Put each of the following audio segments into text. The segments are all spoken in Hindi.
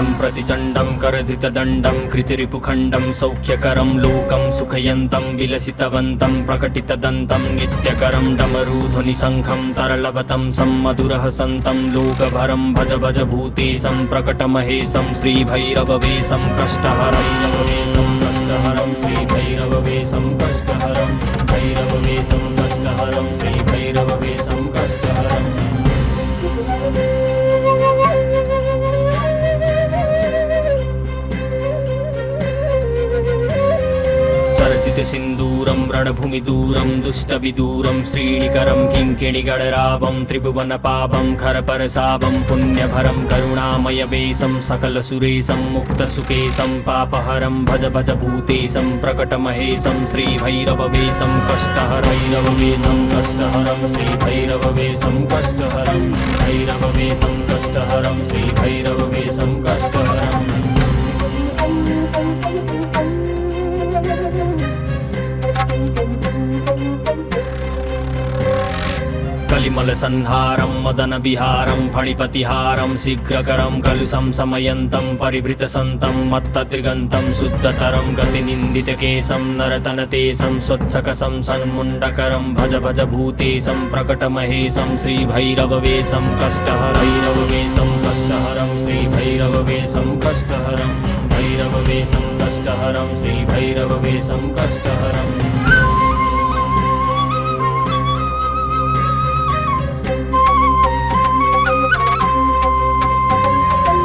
वक्रतुण्डं प्रतिचण्डं करधितदण्डं कृतिरिपुखण्डं सौख्यकरं लोकं सुखयन्तं विलसितवन्तं प्रकटितदन्तं नित्यकरं डमरूध्वनिशङ्खं तरलवतं सम्मधुरहसन्तं लोकभरं भज भज भूतेशं प्रकटमहेशं श्रीभैरववेशं कष्टहरं कष्टहरं श्रीभैरववेशं कष्टहरं भैरववेशं कष्टहरं श्रीभैरववेशं कष्टहरं। सिंदूरं रणभूमिदूरं दुष्टविदूरं श्रीनिकरं किङ्किणिगणरावं त्रिभुवनपावं खरपरसावं पुण्यभरं करुणामयवेशं सकलसुरेशं मुक्तसुकेशं पापहरं भज भज भूतेशं प्रकटमहेशं श्रीभैरववेशं कष्टहरैरववेशं कष्टहरं श्रीभैरववेशं कष्टहरं भैरववेशं कष्टहरं श्रीभैरववेशं कष्टहरम्। कलिमलसंहारं मदनविहारं फणिपतिहारं शीघ्रकरं कलुषं समयन्तं परिभृतसन्तं मत्तत्रिगन्तं शुद्धतरं गतिनिन्दितकेशं नरतनतेशं स्वच्छकसं सन्मुण्डकरं भज भज भूतेशं प्रकटमहेशं श्रीभैरववेशं कष्टहरैरववेशं कष्टहरं श्रीभैरववेशं कष्टहरं भैरववेशं कष्टहरं श्रीभैरववेशं कष्टहरम्।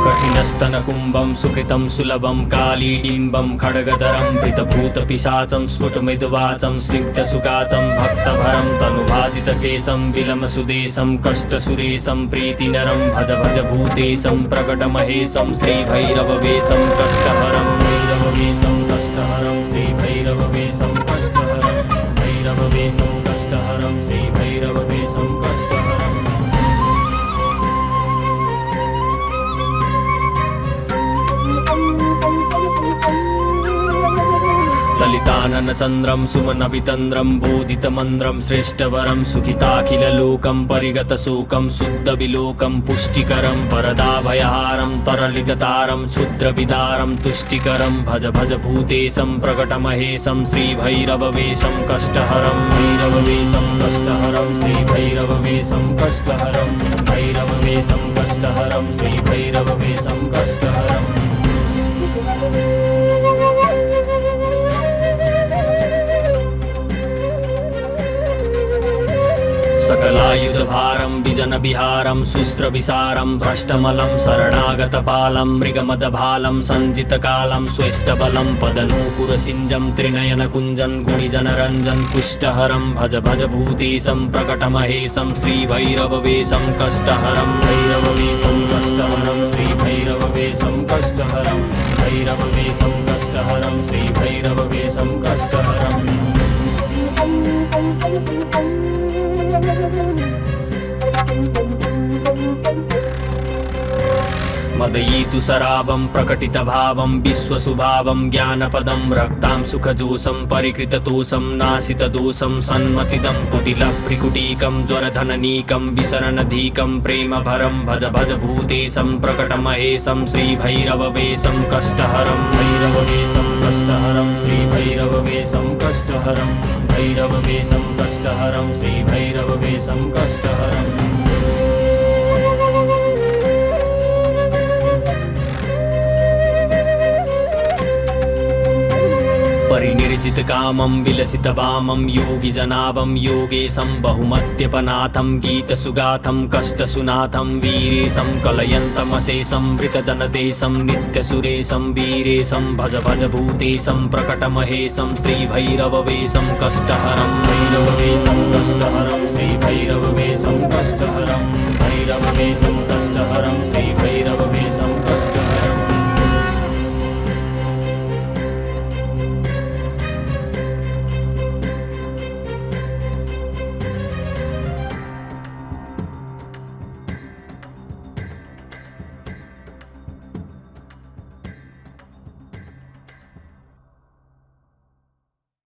कठिनस्तनकुम्भं सुकृतं सुलभं कालीडिम्बं खड्गधरं पृतभूतपिशाचं स्फुटमृदुवाचं स्निग्धसुकाचं भक्तभरं तनुभाजितशेषं विलमसुदेशं कष्टसुरेशं प्रीतिनरं भज भज भूतेशं प्रकटमहेशं श्रीभैरववेशं कष्टहरं भैरववेशं कष्टहरं श्रीभैरववेशं कष्टहरं भैरववेशं कष्टहरं श्रीभैरववेशं कष्टहरम्। ललिताननचन्द्रं सुमनवितन्द्रं बोधितमन्द्रं श्रेष्ठवरं सुखिताखिललोकं परिगतशोकं शुद्धविलोकं पुष्टिकरं वरदाभयहारं तरलिततारं क्षुद्रविदारं तुष्टिकरं भज भज भूतेशं प्रकटमहेशं श्रीभैरववेशं कष्टहरं भैरववेशं कष्टहरं श्रीभैरववेशं कष्टहरं भैरववेशं कष्टहरं श्रीभैरववेशं कष्टहरम्। सकलायुधभारं विजनविहारं शुस्त्रविसारं भ्रष्टमलं शरणागतपालं मृगमदभालं सञ्जितकालं स्वेष्टबलं पदनूपुरसिञ्जं त्रिनयनकुञ्जं गुणिजनरञ्जं पुष्टहरं भज भज भूतेशं प्रकटमहेशं श्रीभैरववेशं कष्टहरं भैरववेशं कष्टहरं श्रीभैरववेशं कष्टहरं भैरववेशं कष्टहरं श्रीभैरववेशं कष्टहरम्। मदयितु सरावं प्रकटितभावं विश्वसुभावं ज्ञानपदं रक्तां सुखजोषं परिकृततोषं नाशितदोषं सन्मतिदं कुटिलभ्रिकुटीकं ज्वरधननीकं विसरणधीकं प्रेमभरं भज भज भूतेशं प्रकटमहेशं श्रीभैरववेशं कष्टहरं भैरववेशं कष्टहरं श्रीभैरववेशं कष्टहरं भैरववेशं कष्टहरं श्रीभैरववेशं कष्टहरम्। परिनिर्जितकामं विलसितवामं योगिजनावं योगेशं बहुमद्यपनाथं गीतसुगाथं कष्टसुनाथं वीरेशं कलयन्तमशेषं मृतजनदेशं नित्यसुरेशं वीरेशं भज भज भूतेशं प्रकटमहेशं श्रीभैरववेशं कष्टहरं भैरववेशं कष्टहरं श्रीभैरववेशं कष्टहरं भैरववेशं कष्टहरं श्रीभैरववेशं